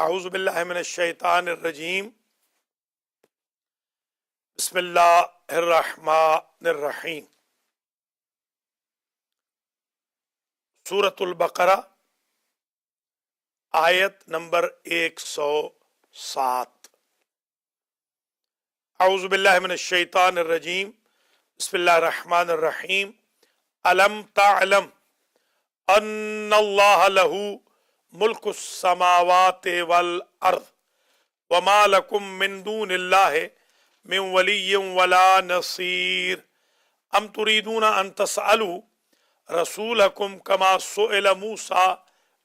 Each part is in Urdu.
اعوذ باللہ من الشیطان الرجیم بسم اللہ الرحمن الرحیم سورۃ البقرہ آیت نمبر 107 اعوذ باللہ من الشیطان الرجیم بسم اللہ الرحمن الرحیم الم تعلم ان اللہ لہ ملک السماوات والارض وما لکم من دون اللہ من ولی ولا نصیر ام تریدون ان تسألوا رسولکم کما سئل موسیٰ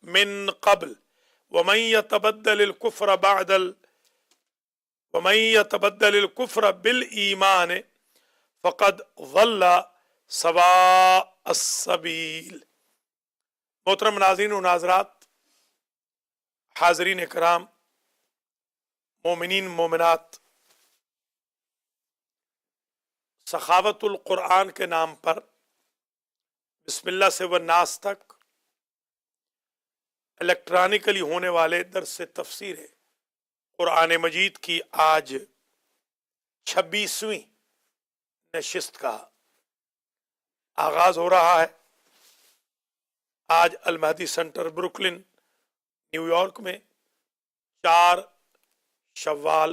من قبل ومن يتبدل الكفر بالایمان فقد ضل سواء السبیل۔ محترم ناظرین و ناظرات، حاضرین کرام، مومنین مومنات، سخاوت القرآن کے نام پر بسم اللہ سے والناس تک الیکٹرانکلی ہونے والے درس تفسیر قرآن مجید کی آج 26ویں نشست کا آغاز ہو رہا ہے۔ آج المہدی سینٹر بروکلن نیو یارک میں 4 شوال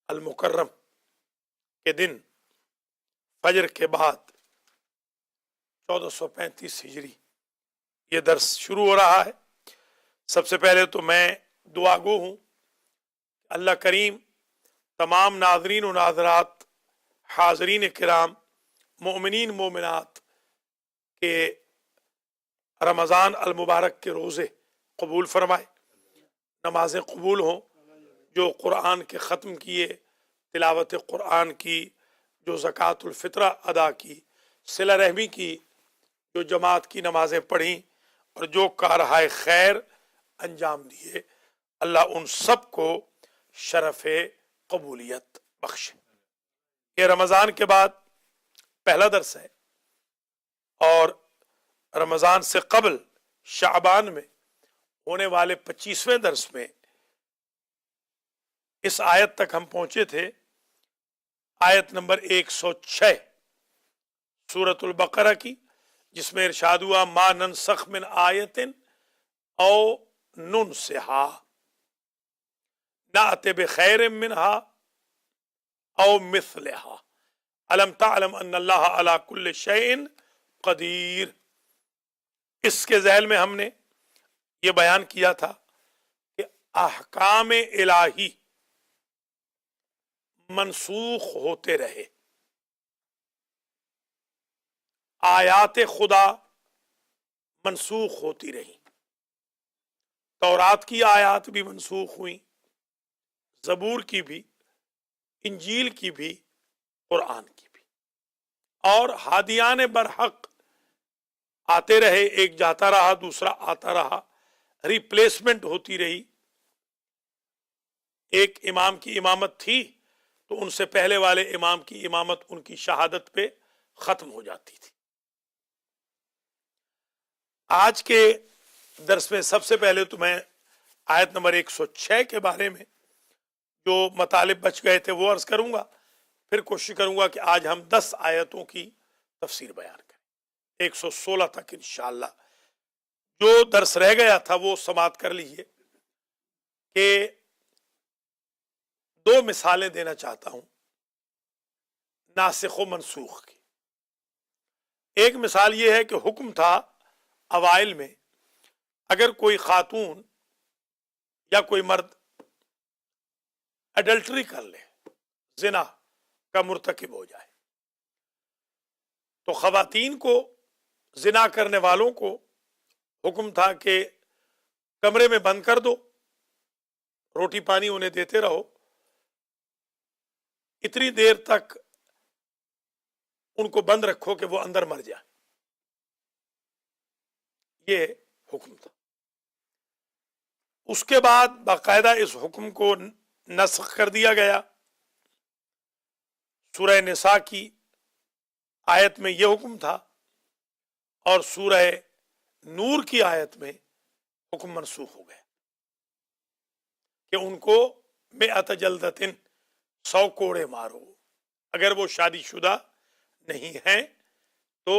المکرم کے دن فجر کے بعد 1435 ہجری یہ درس شروع ہو رہا ہے۔ سب سے پہلے تو میں دعا گو ہوں، اللہ کریم تمام ناظرین و ناظرات، حاضرین کرام، مومنین مومنات کے رمضان المبارک کے روزے قبول فرمائے، نمازیں قبول ہوں، جو قرآن کے ختم کیے، تلاوت قرآن کی، جو زکوٰۃ الفطرہ ادا کی، صلہ رحمی کی، جو جماعت کی نمازیں پڑھیں اور جو کارہائے خیر انجام دیے، اللہ ان سب کو شرف قبولیت بخشے۔ یہ رمضان کے بعد پہلا درس ہے، اور رمضان سے قبل شعبان میں ہونے والے 25ویں درس میں اس آیت تک ہم پہنچے تھے، آیت نمبر 106 سورۃ البقرہ کی، جس میں ارشاد ہوا ما ننسخ من آیت او ننسہا نأت بخیر منہا او مثلہا الم تعلم ان اللہ علی کل شیء قدیر۔ اس کے ذیل میں ہم نے یہ بیان کیا تھا کہ احکام الہی منسوخ ہوتے رہے، آیات خدا منسوخ ہوتی رہیں، تورات کی آیات بھی منسوخ ہوئیں، زبور کی بھی، انجیل کی بھی، قرآن کی بھی، اور ہادیان برحق آتے رہے، ایک جاتا رہا دوسرا آتا رہا، ریپلیسمنٹ ہوتی رہی۔ ایک امام کی امامت تھی تو ان سے پہلے والے امام کی امامت ان کی شہادت پہ ختم ہو جاتی تھی۔ آج کے درس میں سب سے پہلے تو میں آیت نمبر 106 کے بارے میں جو مطالب بچ گئے تھے وہ عرض کروں گا، پھر کوشش کروں گا کہ آج ہم 10 آیتوں کی تفسیر بیان کریں 116 تک انشاءاللہ۔ جو درس رہ گیا تھا وہ سماعت کر لیجئے کہ 2 مثالیں دینا چاہتا ہوں ناسخ و منسوخ کی۔ ایک مثال یہ ہے کہ حکم تھا اوائل میں اگر کوئی خاتون یا کوئی مرد اڈلٹری کر لے، زنا کا مرتکب ہو جائے، تو خواتین کو، زنا کرنے والوں کو حکم تھا کہ کمرے میں بند کر دو، روٹی پانی انہیں دیتے رہو، اتنی دیر تک ان کو بند رکھو کہ وہ اندر مر جائے۔ یہ حکم تھا۔ اس کے بعد باقاعدہ اس حکم کو نسخ کر دیا گیا۔ سورہ نساء کی آیت میں یہ حکم تھا، اور سورہ نور کی آیت میں حکم منسوخ ہو گیا۔ کہ ان کو مئۃ جلدتن 100 کوڑے مارو. اگر وہ شادی شدہ نہیں ہیں تو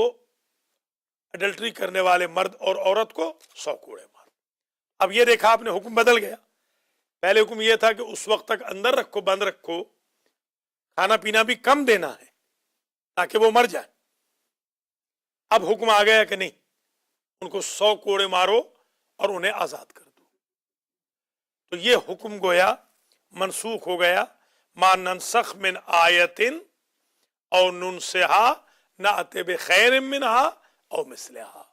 اڈلٹری کرنے والے مرد اور عورت کو 100 کوڑے مارو. اب یہ دیکھا آپ نے حکم بدل گیا. پہلے حکم یہ تھا کہ اس وقت تک اندر رکھو، بند رکھو، کھانا پینا بھی کم دینا ہے تاکہ وہ مر جائے. اب حکم آ گیا کہ نہیں، ان کو 100 کوڑے مارو اور انہیں آزاد کر دو. تو یہ حکم گویا منسوخ ہو گیا. ما ننسخ من آیت او ننسها نأتی بخیر منہا او مثلہا.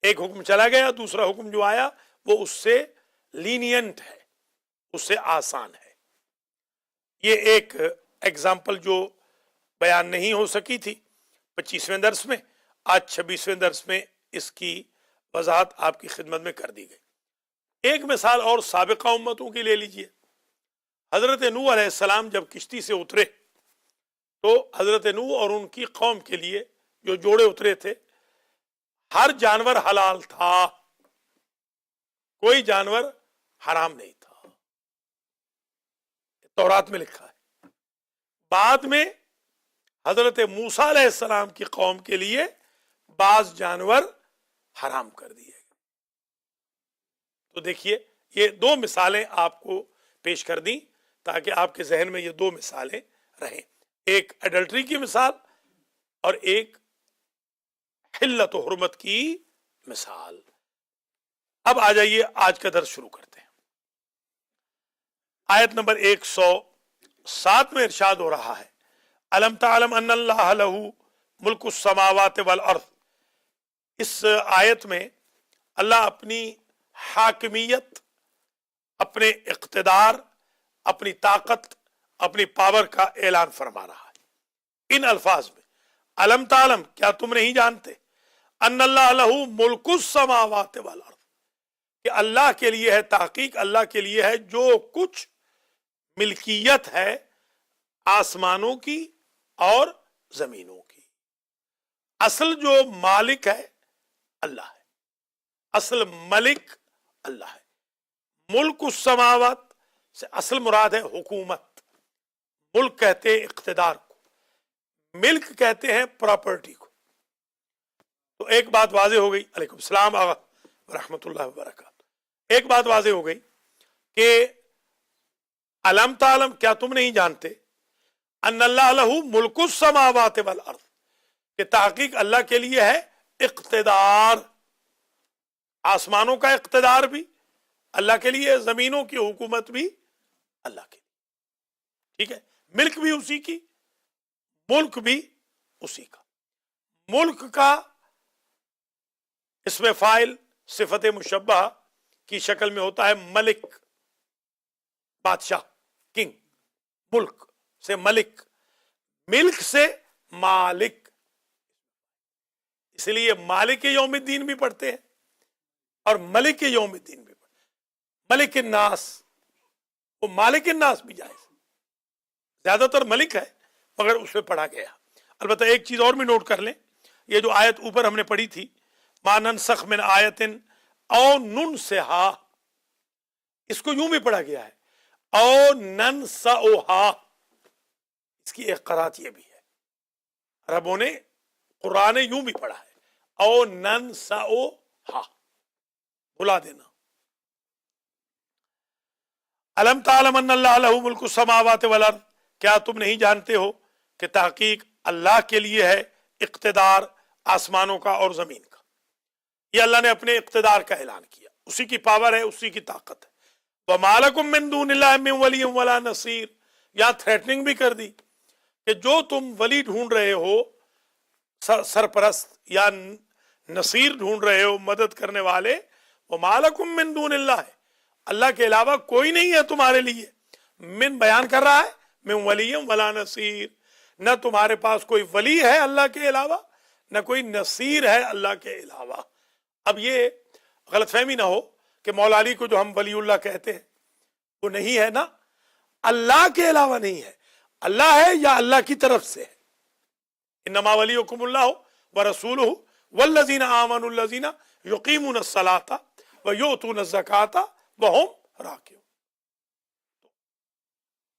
ایک حکم چلا گیا، دوسرا حکم جو آیا وہ اس سے لینینٹ ہے، اس سے آسان ہے. یہ ایک ایگزامپل جو بیان نہیں ہو سکی تھی 25ویں درس میں، آج 26ویں درس میں اس کی وضاحت آپ کی خدمت میں کر دی گئی. ایک مثال اور سابقہ امتوں کی لے لیجئے. حضرت نوح علیہ السلام جب کشتی سے اترے تو حضرت نوح اور ان کی قوم کے لیے جو جوڑے اترے تھے، ہر جانور حلال تھا، کوئی جانور حرام نہیں تھا. تورات میں لکھا ہے. بعد میں حضرت موسیٰ علیہ السلام کی قوم کے لیے بعض جانور حرام کر دیے گئے. تو دیکھیے یہ دو مثالیں آپ کو پیش کر دیں تاکہ آپ کے ذہن میں یہ دو مثالیں رہیں، ایک ایڈلٹری کی مثال اور ایک حلت و حرمت کی مثال. اب آ جائیے آج کا درس شروع کرتے ہیں. آیت نمبر 107 میں ارشاد ہو رہا ہے الم تعلم ان اللہ لہ ملک السماوات والارض. اس آیت میں اللہ اپنی حاکمیت، اپنے اقتدار، اپنی طاقت، اپنی پاور کا اعلان فرما رہا ہے ان الفاظ میں. الم تعلم، کیا تم نہیں جانتے، ان اللہ لہ ملک السماوات والارض، کہ اللہ کے لیے ہے، تحقیق اللہ کے لیے ہے جو کچھ ملکیت ہے آسمانوں کی اور زمینوں کی. اصل جو مالک ہے اللہ ہے، اصل ملک اللہ ہے. ملک السماوات سے اصل مراد ہے حکومت. ملک کہتے ہیں اقتدار کو، ملک کہتے ہیں پراپرٹی کو. تو ایک بات واضح ہو گئی. علیکم السلام آغا ورحمۃ اللہ وبرکاتہ. ایک بات واضح ہو گئی کہ الم تعلم، کیا تم نہیں جانتے، ان اللہ لہ ملک السماوات والارض، کہ تحقیق اللہ کے لیے ہے اقتدار. آسمانوں کا اقتدار بھی اللہ کے لیے، زمینوں کی حکومت بھی اللہ کے لیے. ٹھیک ہے، ملک بھی اسی کی، ملک بھی اسی کا. ملک کا اسم فاعل صفت مشبہ کی شکل میں ہوتا ہے ملک، بادشاہ، کنگ. ملک سے ملک، ملک سے مالک. اس لیے مالک یوم الدین بھی پڑھتے ہیں اور ملک یوم الدین بھی پڑھتے ہیں. ملک الناس، وہ مالک الناس بھی جائز، زیادہ تر ملک ہے مگر اس میں پڑھا گیا. البتہ ایک چیز اور بھی نوٹ کر لیں، یہ جو آیت اوپر ہم نے پڑھی تھی ما ننسخ من آیت او ننسہا، اس کو یوں بھی پڑھا گیا ہے او ننسؤہا. اس کی ایک قرات یہ بھی ہے، عربوں نے قرآن یوں بھی پڑھا ہے او ننسؤہا، بلا دینا. الم تعلم ان اللہ لہ ملک السماوات والارض، کیا تم نہیں جانتے ہو کہ تحقیق اللہ کے لیے ہے اقتدار آسمانوں کا اور زمین کا. یہ اللہ نے اپنے اقتدار کا اعلان کیا، اسی کی پاور ہے، اسی کی طاقت ہے. وَمَا لَكُم مِّن دُونِ اللَّهِ مِن وَلِيٍّ وَلَا نَصِيرٍ، یہاں تھریٹننگ بھی کر دی کہ جو تم ولی ڈھونڈ رہے ہو، سرپرست یا نصیر ڈھونڈ رہے ہو، مدد کرنے والے، وَمَا لَكُم مِّن دُونِ اللَّهِ، اللہ کے علاوہ کوئی نہیں ہے تمہارے لیے. من بیان کر رہا ہے من وَلِيٍّ وَلَا نَصِيرٍ، نہ تمہارے پاس کوئی ولی ہے اللہ کے علاوہ، نہ کوئی نصیر ہے اللہ کے علاوہ. اب یہ غلط فہمی نہ ہو کہ مولا علی کو جو ہم ولی اللہ کہتے ہیں وہ نہیں ہے نا، اللہ کے علاوہ نہیں ہے، اللہ ہے یا اللہ کی طرف سے ہے. انما ولیکم اللہ ورسولہ والذین آمنوا الذین یقیمون الصلاۃ ویؤتون الزکاۃ وہم راکعون.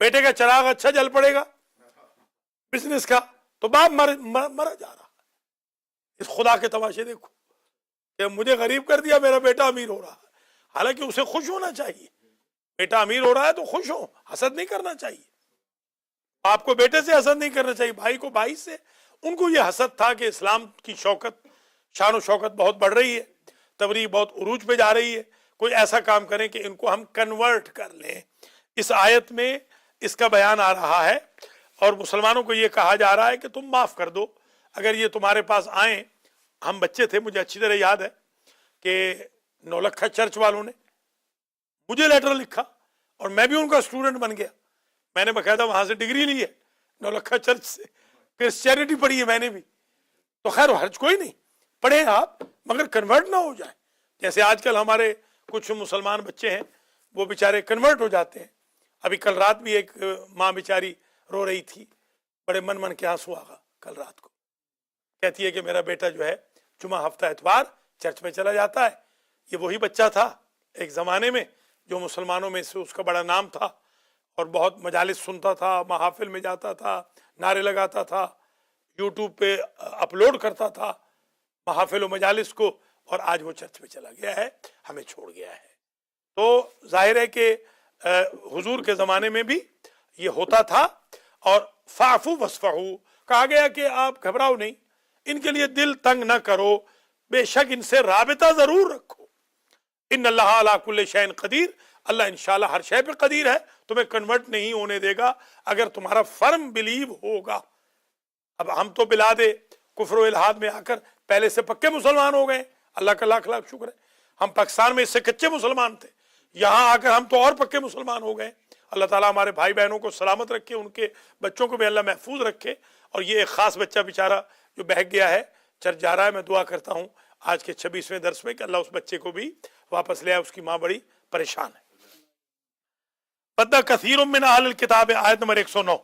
بیٹے کا چراغ اچھا جل پڑے گا بزنس کا تو باپ مرا جا رہا ہے۔ اس خدا کے تماشے دیکھو کہ مجھے غریب کر دیا، میرا بیٹا امیر ہو رہا ہے، حالانکہ اسے خوش ہونا چاہیے، بیٹا امیر ہو رہا ہے تو خوش ہو، حسد نہیں کرنا چاہیے، باپ کو بیٹے سے حسد نہیں کرنا چاہیے، بھائی کو بھائی سے۔ ان کو یہ حسد تھا کہ اسلام کی شوکت، شان و شوکت بہت بڑھ رہی ہے، تبلیغ بہت عروج پہ جا رہی ہے، کوئی ایسا کام کریں کہ ان کو ہم کنورٹ کر لیں۔ اس آیت میں اس کا بیان آ رہا ہے، اور مسلمانوں کو یہ کہا جا رہا ہے کہ تم معاف کر دو اگر یہ تمہارے پاس آئیں۔ ہم بچے تھے، مجھے اچھی طرح یاد ہے کہ نولکھا چرچ والوں نے مجھے لیٹر لکھا اور میں بھی ان کا اسٹوڈنٹ بن گیا، میں نے باقاعدہ وہاں سے ڈگری لی ہے نولکھا چرچ سے، کرسچینٹی پڑھی ہے میں نے بھی، تو خیر حرج کوئی نہیں، پڑھیں آپ مگر کنورٹ نہ ہو جائیں۔ جیسے آج کل ہمارے کچھ مسلمان بچے ہیں وہ بیچارے کنورٹ ہو جاتے ہیں۔ ابھی کل رات بھی ایک ماں بیچاری رو رہی تھی، بڑے من کے آنسو آگا کل رات کو، کہتی ہے کہ میرا بیٹا جو ہے جمعہ ہفتہ اتوار چرچ میں چلا جاتا ہے۔ یہ وہی بچہ تھا ایک زمانے میں جو مسلمانوں میں سے اس کا بڑا نام تھا اور بہت مجالس سنتا تھا، محافل میں جاتا تھا، نعرے لگاتا تھا، یوٹیوب پہ اپلوڈ کرتا تھا محافل و مجالس کو، اور آج وہ چرچ میں چلا گیا ہے، ہمیں چھوڑ گیا ہے۔ تو ظاہر ہے کہ حضور کے زمانے میں بھی یہ ہوتا تھا، اور فاعفو واصفحوا کہا گیا کہ آپ گھبراؤ نہیں، ان کے لیے دل تنگ نہ کرو، بے شک ان سے رابطہ ضرور رکھو، ان اللہ علی کل شیء قدیر، اللہ انشاءاللہ ہر شے پہ قدیر ہے، تمہیں کنورٹ نہیں ہونے دے گا اگر تمہارا فرم بلیو ہوگا۔ اب ہم تو بلاد کفر و الحاد میں آ کر پہلے سے پکے مسلمان ہو گئے، اللہ کا لاکھ لاکھ شکر ہے۔ ہم پاکستان میں اس سے کچے مسلمان تھے، یہاں آ کر ہم تو اور پکے مسلمان ہو گئے۔ اللہ تعالیٰ ہمارے بھائی بہنوں کو سلامت رکھے، ان کے بچوں کو بھی اللہ محفوظ رکھے، اور یہ ایک خاص بچہ بیچارہ جو بہک گیا ہے، چرچ جا رہا ہے، میں دعا کرتا ہوں آج کے 26ویں درس میں کہ اللہ اس بچے کو بھی واپس لے آئے، اس کی ماں بڑی پریشان ہے۔ ودّ کثیر من اہل الکتاب، آیت نمبر 109۔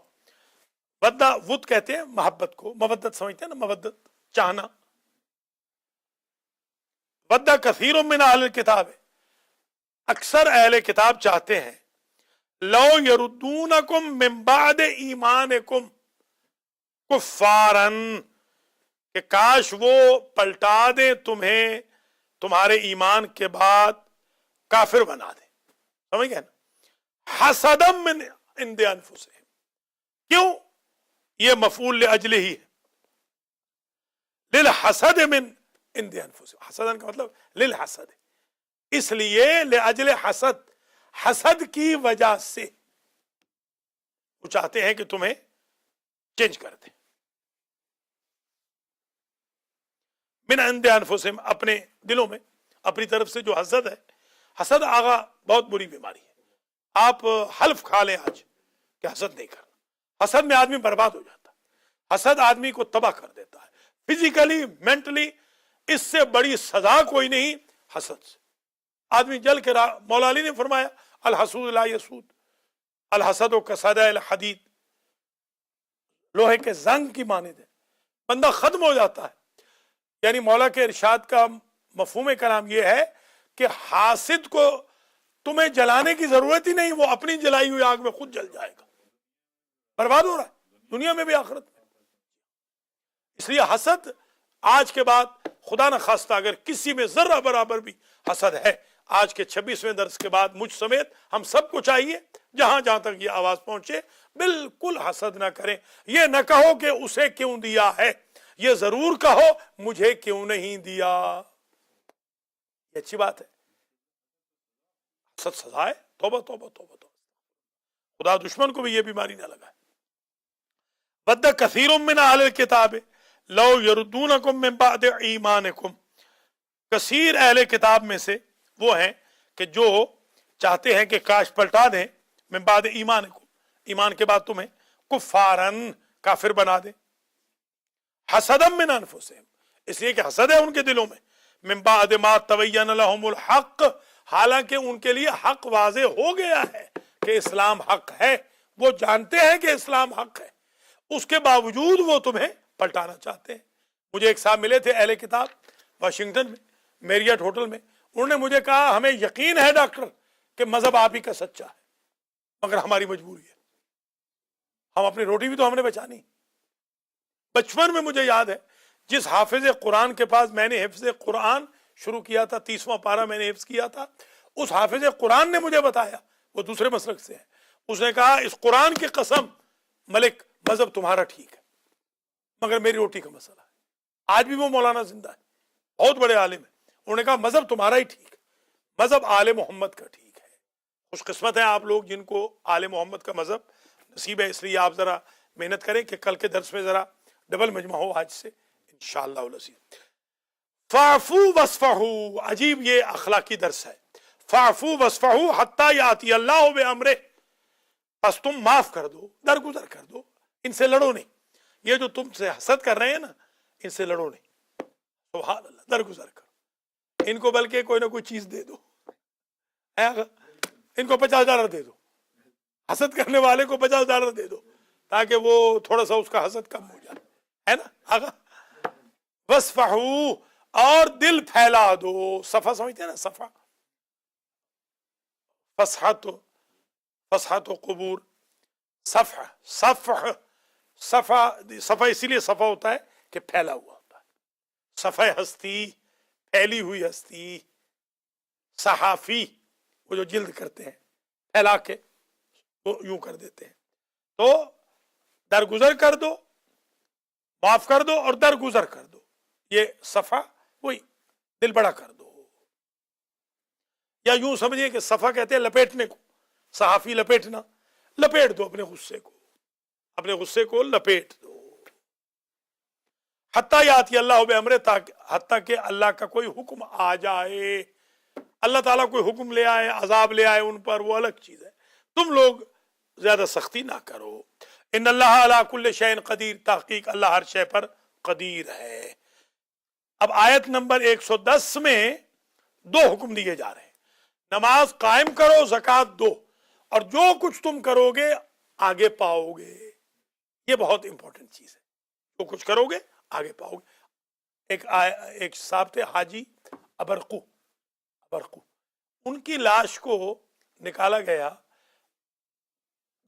ود کہتے ہیں محبت کو، مودت سمجھتے ہیں نا، مودت چاہنا۔ ود کثیر من اہل الکتاب، اکثر اہل کتاب چاہتے ہیں، لو یردونکم من بعد ایمانکم کفارن، کہ کاش وہ پلٹا دیں تمہیں تمہارے ایمان کے بعد کافر بنا دیں، سمجھ گئے نا، حسدم من عند انفسہم، کیوں؟ یہ مفعول لاجلہ ہی ہے، للحسد من عند انفسہم، حسدن کا مطلب للحسد، اس لیے لاجل حسد، حسد کی وجہ سے وہ چاہتے ہیں کہ تمہیں چینج کر دیں، من عند انفسہم، اپنے دلوں میں، اپنی طرف سے جو حسد ہے، حسد آغا بہت بری بیماری ہے۔ آپ حلف کھا لیں آج کہ حسد نہیں کرنا، حسد میں آدمی برباد ہو جاتا ہے، حسد آدمی کو تباہ کر دیتا ہے، فزیکلی، مینٹلی، اس سے بڑی سزا کوئی نہیں حسد سے۔ آدمی جل کے مولا علی نے فرمایا الحسود لا یسود، الحسد کصدع الحدید، لوہے کے زنگ کی مانند ہے، بندہ ختم ہو جاتا ہے۔ یعنی مولا کے ارشاد کا مفہوم کلام یہ ہے کہ حاسد کو تمہیں جلانے کی ضرورت ہی نہیں، وہ اپنی جلائی ہوئی آگ میں خود جل جائے گا، برباد ہو رہا ہے دنیا میں بھی آخرت میں۔ اس لیے حسد آج کے بعد خدا نہ خواستہ اگر کسی میں ذرہ برابر بھی حسد ہے، آج کے 26ویں درس کے بعد مجھ سمیت ہم سب کو چاہیے جہاں جہاں تک یہ آواز پہنچے بالکل حسد نہ کریں۔ یہ نہ کہو کہ اسے کیوں دیا ہے، یہ ضرور کہو مجھے کیوں نہیں دیا، یہ اچھی بات ہے۔ حسد سزا ہے، توبہ توبہ توبہ توبہ، خدا دشمن کو بھی یہ بیماری نہ لگائے۔ ود کثیر من اہل الکتاب لو یردونکم من بعد ایمانکم، کثیر اہل کتاب میں سے وہ ہیں کہ جو چاہتے ہیں کہ کاش پلٹا دیں، من بعد ایمانکم، ایمان کے بعد تمہیں، کفارن، کافر بنا دیں، حسدم من انفسہم، اس لیے کہ حسد ہے ان کے دلوں میں، من بعد ما تبین لہم الحق، حالانکہ ان کے لیے حق واضح ہو گیا ہے کہ اسلام حق ہے، وہ جانتے ہیں کہ اسلام حق ہے، اس کے باوجود وہ تمہیں پلٹانا چاہتے ہیں۔ مجھے ایک صاحب ملے تھے اہل کتاب واشنگٹن میں، میریٹ ہوٹل میں، انہوں نے مجھے کہا ہمیں یقین ہے ڈاکٹر کہ مذہب آپ ہی کا سچا ہے، مگر ہماری مجبوری ہے، ہم اپنی روٹی بھی تو ہم نے بچانی. بچپن میں مجھے یاد ہے جس حافظ قرآن کے پاس میں نے حفظ قرآن شروع کیا تھا، 30واں پارہ میں نے حفظ کیا تھا، اس حافظ قرآن نے مجھے بتایا، وہ دوسرے مسلک سے ہے، اس نے کہا اس قرآن کی قسم ملک مذہب تمہارا ٹھیک ہے مگر میری روٹی کا مسئلہ ہے. آج بھی وہ مولانا زندہ ہے، بہت بڑے عالم ہیں. انہوں نے کہا مذہب تمہارا ہی ٹھیک ہے، مذہب آل محمد کا ٹھیک ہے. خوش قسمت ہیں آپ لوگ جن کو آل محمد کا مذہب نصیب ہے. اس لیے آپ ذرا محنت کریں کہ کل کے درس میں ذرا ڈبل مجمع ہو آج سے انشاءاللہ العزیز. فاعفو وصفحوا، عجیب یہ اخلاقی درس ہے. فاعفو وصفحوا حتی یاتی اللہ بامرہ، بس تم معاف کر دو، درگزر کر دو، ان سے لڑو نہیں. یہ جو تم سے حسد کر رہے ہیں نا، ان سے لڑو نہیں، سبحان اللہ، درگزر کرو. ان کو بلکہ کوئی نہ کوئی چیز دے دو، ان کو $50 دے دو، حسد کرنے والے کو $50 دے دو تاکہ وہ تھوڑا سا اس کا حسد کم ہو جائے، ہے نا آقا. وصفحوا، اور دل پھیلا دو. صفحہ سمجھتے ہیں نا، صفحہ، فسحت و قبور. صفحہ صفحہ اسی لیے صفحہ ہوتا ہے کہ پھیلا ہوا ہوتا ہے. صفحہ ہستی، پھیلی ہوئی ہستی. صحافی وہ جو جلد کرتے ہیں پھیلا کے وہ یوں کر دیتے ہیں. تو درگزر کر دو، معاف کر دو اور درگزر کر دو. یہ صفحہ وہی دل بڑا کر دو، یا یوں سمجھیں کہ صفحہ کہتے ہیں لپیٹنے کو. صحافی لپیٹنا، لپیٹ دو اپنے غصے کو، اپنے غصے کو لپیٹ دو. حتی یاتی اللہ بامرہ، حتیٰ کہ اللہ کا کوئی حکم آ جائے. اللہ تعالیٰ کوئی حکم لے آئے، عذاب لے آئے ان پر، وہ الگ چیز ہے. تم لوگ زیادہ سختی نہ کرو. ان اللہ علی کل شیء قدیر، تحقیق اللہ ہر شے پر قدیر ہے. اب آیت نمبر 110 میں دو حکم دیے جا رہے ہیں. نماز قائم کرو، زکوٰۃ دو، اور جو کچھ تم کرو گے آگے پاؤ گے. یہ بہت امپورٹنٹ چیز ہے، جو کچھ کرو گے آگے پاؤ گے. ایک صاحب تھے حاجی ابرقو، ان کی لاش کو نکالا گیا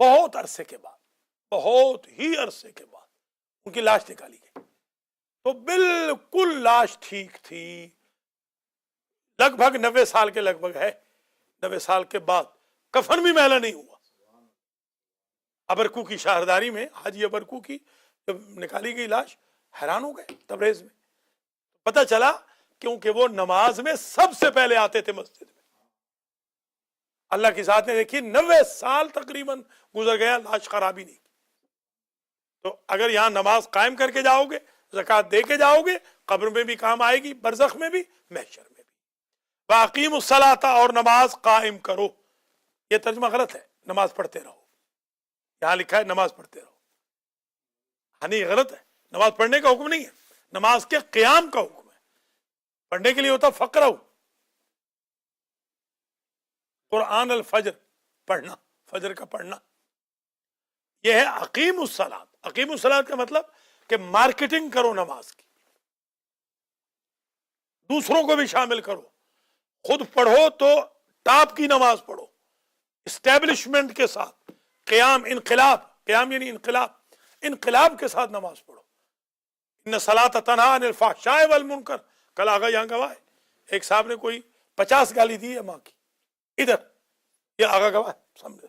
بہت عرصے کے بعد، بہت ہی عرصے کے بعد ان کی لاش نکالی گئی تو بالکل لاش ٹھیک تھی. لگ بھگ 90 سال کے لگ بھگ ہے، 90 سال کے بعد کفن بھی میلا نہیں ہوا. ابرقو کی شاہرداری میں حاجی ابرقو کی جب نکالی گئی لاش حیران ہو گئے. تبریز میں پتہ چلا کیونکہ وہ نماز میں سب سے پہلے آتے تھے مسجد میں. اللہ کی ذات نے دیکھی 90 سال تقریباً گزر گیا، لاش خرابی نہیں. تو اگر یہاں نماز قائم کر کے جاؤ گے، زکوٰۃ دے کے جاؤ گے، قبر میں بھی کام آئے گی، برزخ میں بھی، محشر میں بھی. وَأَقِیمُوا الصَّلَاةَ، اور نماز قائم کرو. یہ ترجمہ غلط ہے، نماز پڑھتے رہو. یہاں لکھا ہے نماز پڑھتے رہو، ہاں یہ غلط ہے. نماز پڑھنے کا حکم نہیں ہے، نماز کے قیام کا حکم ہے. پڑھنے کے لیے ہوتا فقرہ، قرآن الفجر پڑھنا، فجر کا پڑھنا. یہ ہے اقیم الصلاۃ. اقیم الصلاۃ کا مطلب کہ مارکیٹنگ کرو نماز کی، دوسروں کو بھی شامل کرو. خود پڑھو تو ٹاپ کی نماز پڑھو، اسٹیبلشمنٹ کے ساتھ. قیام، انقلاب، قیام یعنی انقلاب، انقلاب کے ساتھ نماز پڑھو. ان الصلاۃ تنہی عن الفحشاء والمنکر. کل آگا یہاں گواہ ہے، ایک صاحب نے کوئی 50 گالی دی ہے ماں کی، ادھر یہ آگا گواہ سمجھے.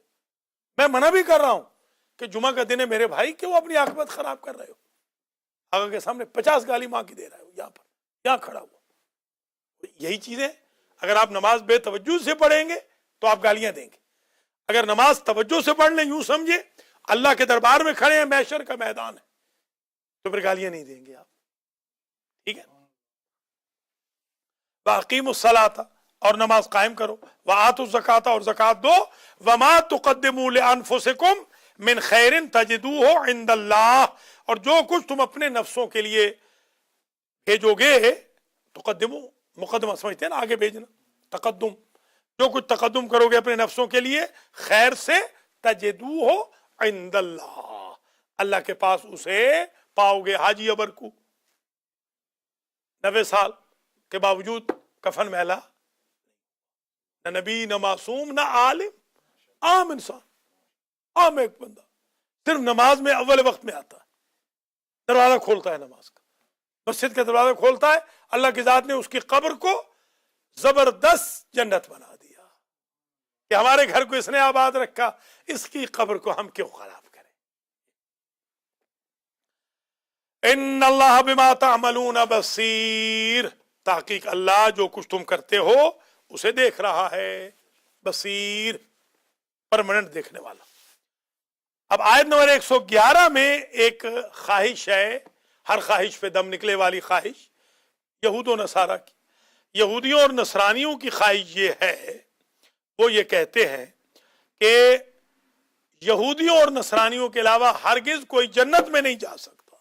میں منع بھی کر رہا ہوں کہ جمعہ کا دن ہے میرے بھائی کہ وہ اپنی عاقبت خراب کر رہے ہو. آگا کے سامنے 50 گالی ماں کی دے رہے ہو، یہاں پر، یہاں کھڑا ہوا. یہی چیزیں اگر آپ نماز بے توجہ سے پڑھیں گے تو آپ گالیاں دیں گے. اگر نماز توجہ سے پڑھ لیں، یوں سمجھے اللہ کے دربار میں کھڑے ہیں، محشر کا میدان ہے، تو پھر گالیاں نہیں دیں گے آپ. ٹھیک ہے. وَأَقِیمُوا الصَّلَاةَ، اور نماز قائم کرو. وَآتُوا الزَّکَاةَ، اور زکوٰۃ دو. وَمَا تُقَدِّمُوا لِأَنفُسِکُم مِّن خَیْرٍ تَجِدُوهُ عِندَ اللَّهِ، اور جو کچھ تم اپنے نفسوں کے لیے بھیجو گے، تقدمو مقدمہ سمجھتے ہیں نا، آگے بھیجنا، تقدم. جو کچھ تقدم کرو گے اپنے نفسوں کے لیے خیر سے، تجدوہ عند اللہ، اللہ کے پاس اسے پاؤ گے. حاجی ابرقو 90 سال کے باوجود کفن میلا، نہ نبی، نہ معصوم، نہ عالم، عام انسان، عام ایک بندہ صرف نماز میں اول وقت میں آتا ہے، دروازہ کھولتا ہے نماز کا، مسجد کا دروازہ کھولتا ہے، اللہ کی ذات نے اس کی قبر کو زبردست جنت بنا دیا کہ ہمارے گھر کو اس نے آباد رکھا، اس کی قبر کو ہم کیوں خراب کریں۔ ان اللہ بما تعملون بصیر، تحقیق اللہ جو کچھ تم کرتے ہو اسے دیکھ رہا ہے، بصیر پرماننٹ دیکھنے والا۔ اب آیت نمبر 111 میں ایک خواہش ہے، ہر خواہش پہ دم نکلے والی خواہش، یہود و نصارہ کی، یہودیوں اور نصرانیوں کی خواہش یہ ہے، وہ یہ کہتے ہیں کہ یہودیوں اور نصرانیوں کے علاوہ ہرگز کوئی جنت میں نہیں جا سکتا۔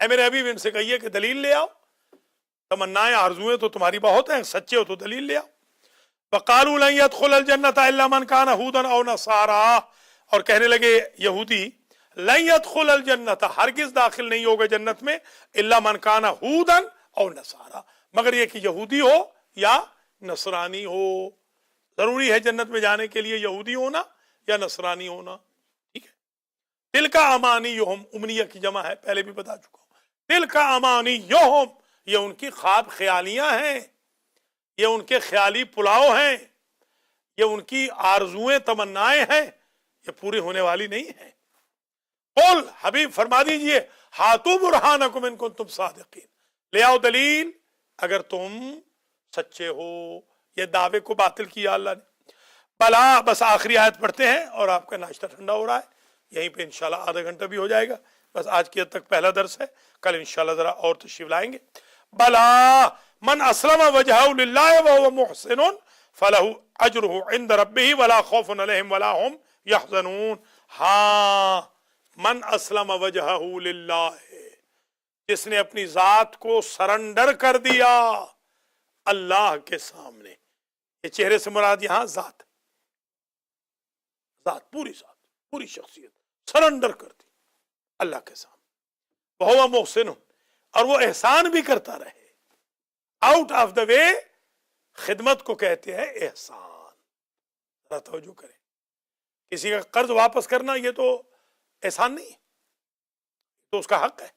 اے میرے حبیب ان سے کہیے کہ دلیل لے آؤ، تمنائیں آرزویں تو تمہاری بہت ہیں، سچے ہو تو دلیل لے آؤ۔ وقالوا لن يدخل الجنة الا من كان هودا او نصارى، اور کہنے لگے یہودی لن يدخل الجنة، ہرگز داخل نہیں ہوگا جنت میں، الا من كان هودا او نصارى، مگر یہ کہ یہودی ہو یا نصرانی ہو۔ ضروری ہے جنت میں جانے کے لیے یہودی ہونا یا نصرانی ہونا، ٹھیک ہے۔ تلک امانیہم، امنیہ کی جمع ہے، پہلے بھی بتا چکا ہوں۔ تلک امانیہم، یہ ان کی خواب خیالیاں ہیں، یہ ان کے خیالی پلاؤ ہیں، یہ ان کی آرزویں تمنائیں ہیں، یہ پوری ہونے والی نہیں ہیں۔ قل، حبیب فرما دیجئے، ہاتوا برہانکم ان کنتم صادقین، لے آؤ دلیل اگر تم سچے ہو۔ یہ دعوے کو باطل کیا اللہ نے۔ بلا، بس آخری آیت پڑھتے ہیں اور آپ کا ناشتہ ٹھنڈا ہو رہا ہے، یہیں پہ انشاءاللہ آدھا گھنٹہ بھی ہو جائے گا، بس آج کی حد تک پہلا درس ہے، کل انشاءاللہ ذرا اور تشریف لائیں گے۔ بلا من اسلم وجہہ للہ وہو محسن فلہ اجرہ عند ربہ ولا خوف علیہم ولا ہم یحزنون۔ ہاں، من اسلم وجہہ للہ، جس نے اپنی ذات کو سرنڈر کر دیا اللہ کے سامنے، یہ چہرے سے مراد یہاں ذات، ذات پوری ذات، پوری شخصیت سرنڈر کر دی اللہ کے سامنے، وہو محسن، اور وہ احسان بھی کرتا رہے۔ آؤٹ آف دا وے خدمت کو کہتے ہیں احسان، ذرا توجہ کریں، کسی کا قرض واپس کرنا یہ تو احسان نہیں ہے، تو اس کا حق ہے،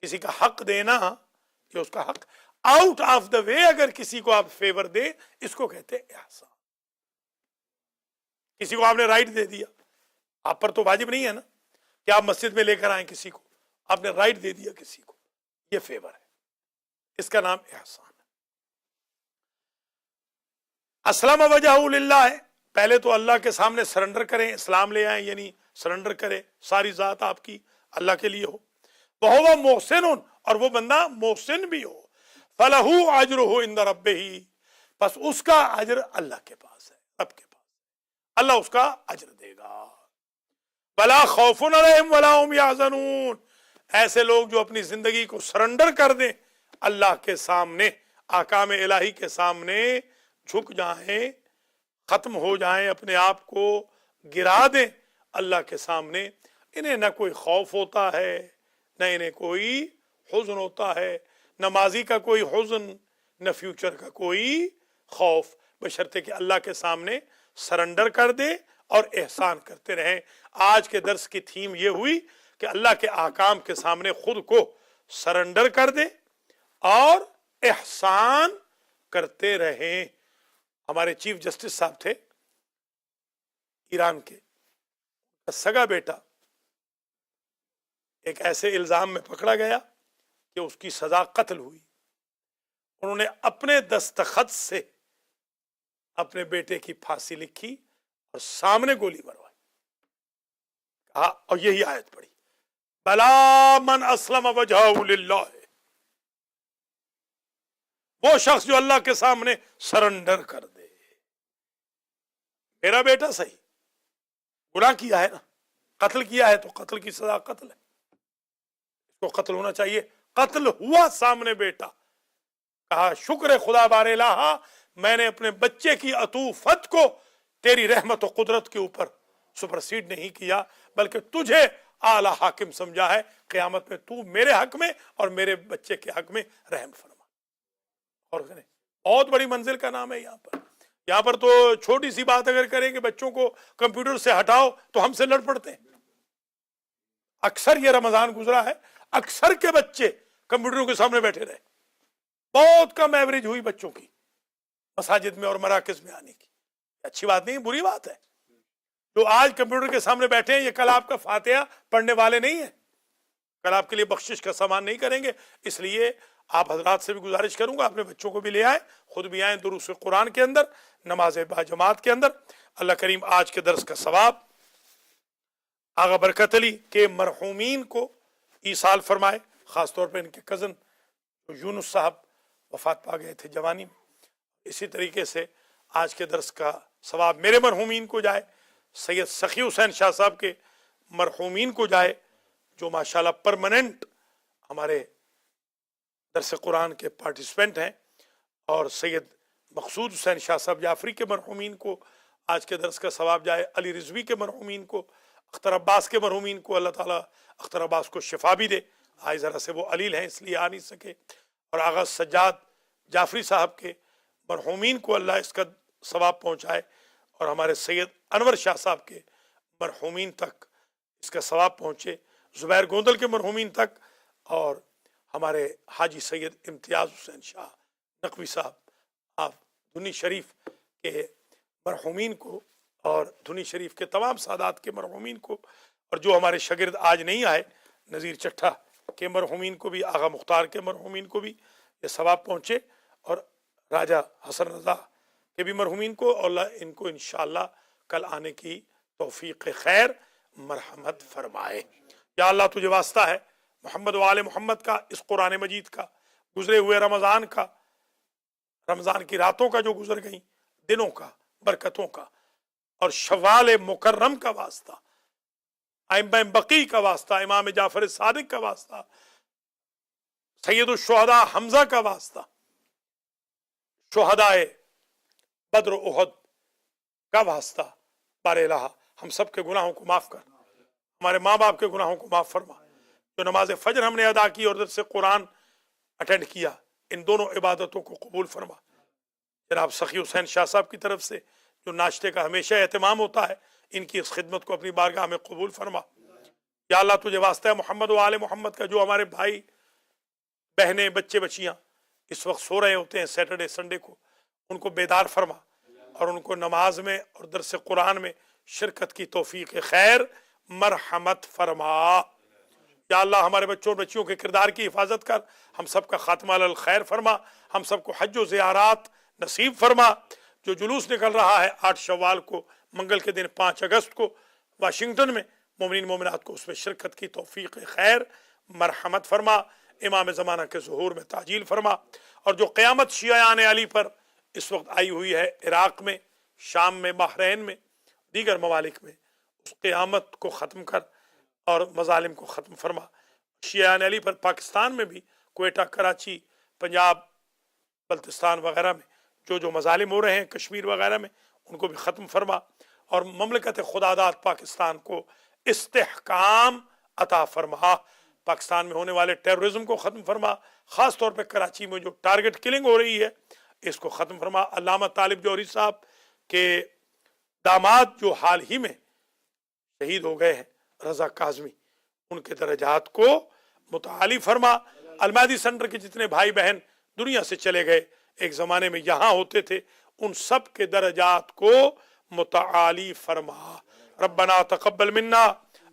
کسی کا حق دینا یہ اس کا حق، آؤٹ آف دا وے اگر کسی کو آپ فیور دیں اس کو کہتے ہیں احسان۔ کسی کو آپ نے رائٹ دے دیا، آپ پر تو واجب نہیں ہے نا کہ آپ مسجد میں لے کر آئیں کسی کو، آپ نے رائٹ دے دیا کسی کو، یہ فیور ہے، اس کا نام احسان ہے۔ اسلم وجہہ للہ ہے، پہلے تو اللہ کے سامنے سرنڈر کریں، اسلام لے آئیں، یعنی سرنڈر کریں، ساری ذات آپ کی اللہ کے لیے ہو۔ وہو محسن، اور وہ بندہ محسن بھی ہو، فلہ اجرہ عند ربہ، بس اس کا اجر اللہ کے پاس ہے، رب کے پاس، اللہ اس کا اجر دے گا۔ ولا خوف علیہم ولا هم یحزنون، ایسے لوگ جو اپنی زندگی کو سرنڈر کر دیں اللہ کے سامنے، احکام الہی کے سامنے جھک جائیں، ختم ہو جائیں، اپنے آپ کو گرا دیں اللہ کے سامنے، انہیں نہ کوئی خوف ہوتا ہے، نہ انہیں کوئی حزن ہوتا ہے، نمازی کا کوئی حزن، نہ فیوچر کا کوئی خوف، بشرطے کہ اللہ کے سامنے سرنڈر کر دے اور احسان کرتے رہیں۔ آج کے درس کی تھیم یہ ہوئی کہ اللہ کے احکام کے سامنے خود کو سرنڈر کر دیں اور احسان کرتے رہیں۔ ہمارے چیف جسٹس صاحب تھے ایران کے، سگا بیٹا ایک ایسے الزام میں پکڑا گیا کہ اس کی سزا قتل ہوئی، انہوں نے اپنے دستخط سے اپنے بیٹے کی پھانسی لکھی اور سامنے گولی مروائی، اور یہی آیت پڑھی، بلا من اسلم وجہہ للہ، وہ شخص جو اللہ کے سامنے سرنڈر کر دے۔ میرا بیٹا صحیح گناہ کیا ہے نا، قتل کیا ہے تو قتل کی سزا قتل ہے، اس کو قتل ہونا چاہیے، قتل ہوا سامنے بیٹا، کہا شکر خدا بار الہ، میں نے اپنے بچے کی عطوفت کو تیری رحمت و قدرت کے اوپر سپرسیڈ نہیں کیا، بلکہ تجھے اعلی حاکم سمجھا ہے، قیامت میں تو میرے حق میں اور میرے بچے کے حق میں رحم فرما۔ اور بہت بڑی منزل کا نام ہے یہاں پر، یہاں پر تو چھوٹی سی بات اگر کریں کہ بچوں کو کمپیوٹر سے ہٹاؤ تو ہم سے لڑ پڑتے ہیں. اکثر یہ رمضان گزرا ہے اکثر کے بچے کمپیوٹروں کے سامنے بیٹھے رہے. بہت کم ایوریج ہوئی بچوں کی مساجد میں اور مراکز میں آنے کی. اچھی بات نہیں, بری بات ہے. جو آج کمپیوٹر کے سامنے بیٹھے ہیں یہ کل آپ کا فاتحہ پڑھنے والے نہیں ہیں, کل آپ کے لیے بخشش کا سامان نہیں کریں گے. اس لیے آپ حضرات سے بھی گزارش کروں گا اپنے بچوں کو بھی لے آئیں, خود بھی آئیں دروس قرآن کے اندر, نماز باجماعت کے اندر. اللہ کریم آج کے درس کا ثواب آغا برکت علی کے مرحومین کو ایصال فرمائے, خاص طور پہ ان کے کزن یونس صاحب وفات پا گئے تھے جوانی میں. اسی طریقے سے آج کے درس کا ثواب میرے مرحومین کو جائے, سید سخی حسین شاہ صاحب کے مرحومین کو جائے جو ماشاءاللہ پرماننٹ ہمارے درس قرآن کے پارٹیسپینٹ ہیں, اور سید مقصود حسین شاہ صاحب جعفری کے مرحومین کو آج کے درس کا ثواب جائے, علی رضوی کے مرحومین کو, اختر عباس کے مرحومین کو اللہ تعالیٰ اختر عباس کو شفا بھی دے. آج ذرا سے وہ علیل ہیں اس لیے آ نہیں سکے, اور آغا سجاد جعفری صاحب کے مرحومین کو اللہ اس کا ثواب پہنچائے, اور ہمارے سید انور شاہ صاحب کے مرحومین تک اس کا ثواب پہنچے, زبیر گوندل کے مرحومین تک, اور ہمارے حاجی سید امتیاز حسین شاہ نقوی صاحب آپ دھنی شریف کے مرحومین کو, اور دھنی شریف کے تمام سادات کے مرحومین کو, اور جو ہمارے شاگرد آج نہیں آئے نذیر چٹھا کے مرحومین کو بھی, آغا مختار کے مرحومین کو بھی یہ ثواب پہنچے, اور راجہ حسن رضا کے بھی مرحومین کو, اور اللہ ان کو انشاءاللہ کل آنے کی توفیق خیر مرحمت فرمائے. یا اللہ تجھے واسطہ ہے محمد و آل محمد کا, اس قرآن مجید کا, گزرے ہوئے رمضان کا, رمضان کی راتوں کا جو گزر گئیں, دنوں کا, برکتوں کا, اور شوال مکرم کا واسطہ, ائمہ بقی کا واسطہ, امام جعفر صادق کا واسطہ, سید الشہداء حمزہ کا واسطہ, شہدائے بدر و احد کا واسطہ. بار الہ ہم سب کے گناہوں کو معاف کر, ہمارے ماں باپ کے گناہوں کو معاف فرما. جو نماز فجر ہم نے ادا کی اور درس قرآن اٹینڈ کیا, ان دونوں عبادتوں کو قبول فرما. جناب سخی حسین شاہ صاحب کی طرف سے جو ناشتے کا ہمیشہ اہتمام ہوتا ہے, ان کی اس خدمت کو اپنی بارگاہ میں قبول فرما. یا اللہ تجھے واسطہ ہے محمد و آل محمد کا, جو ہمارے بھائی بہنیں بچے بچیاں اس وقت سو رہے ہوتے ہیں سیٹرڈے سنڈے کو, ان کو بیدار فرما, اور ان کو نماز میں اور درس قرآن میں شرکت کی توفیق خیر مرحمت فرما. یا اللہ ہمارے بچوں اور بچیوں کے کردار کی حفاظت کر, ہم سب کا خاتمہ علی الخیر فرما, ہم سب کو حج و زیارات نصیب فرما. جو جلوس نکل رہا ہے 8 شوال کو منگل کے دن 5 اگست کو واشنگٹن میں, مومنین مومنات کو اس میں شرکت کی توفیق خیر مرحمت فرما. امام زمانہ کے ظہور میں تعجیل فرما, اور جو قیامت شیعیان علی پر اس وقت آئی ہوئی ہے عراق میں, شام میں, بحرین میں, دیگر ممالک میں, اس قیامت کو ختم کر اور مظالم کو ختم فرما. شیعیان علی پر پاکستان میں بھی کوئٹہ, کراچی, پنجاب, بلتستان وغیرہ میں جو مظالم ہو رہے ہیں, کشمیر وغیرہ میں, ان کو بھی ختم فرما. اور مملکت خداداد پاکستان کو استحکام عطا فرما. پاکستان میں ہونے والے ٹیررزم کو ختم فرما, خاص طور پہ کراچی میں جو ٹارگٹ کلنگ ہو رہی ہے اس کو ختم فرما. علامہ طالب جوہری صاحب کے داماد جو حال ہی میں شہید ہو گئے ہیں, رضا کاظمی, ان کے درجات کو متعالی فرما. المہدی سینٹر کے جتنے بھائی بہن دنیا سے چلے گئے, ایک زمانے میں یہاں ہوتے تھے, ان سب کے درجات کو متعالی فرما. ربنا تقبل منا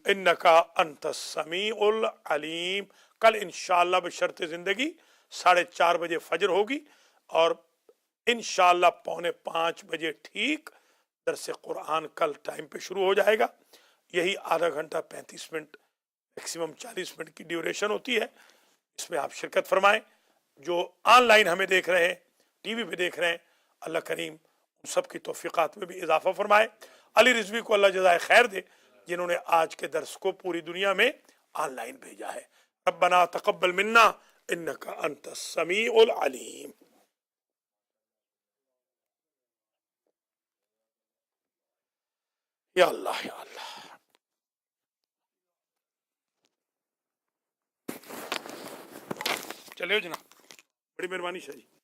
انکا انت السمیع العلیم. کل انشاءاللہ بشرط زندگی 4:30 بجے فجر ہوگی, اور انشاءاللہ 4:45 بجے ٹھیک درس قرآن کل ٹائم پہ شروع ہو جائے گا. یہی آدھا گھنٹہ 35 منٹ میکسیمم 40 منٹ کی ڈیوریشن ہوتی ہے. اس میں آپ شرکت فرمائیں. جو آن لائن ہمیں دیکھ رہے ہیں, ٹی وی پہ دیکھ رہے ہیں, اللہ کریم ان سب کی توفیقات میں بھی اضافہ فرمائے. علی رضوی کو اللہ جزائے خیر دے جنہوں نے آج کے درس کو پوری دنیا میں آن لائن بھیجا ہے. ربنا تقبل منا انکا انت السمیع العلیم. یا اللہ یا اللہ. چلے ہو جناب, بڑی مہربانی شاہ جی.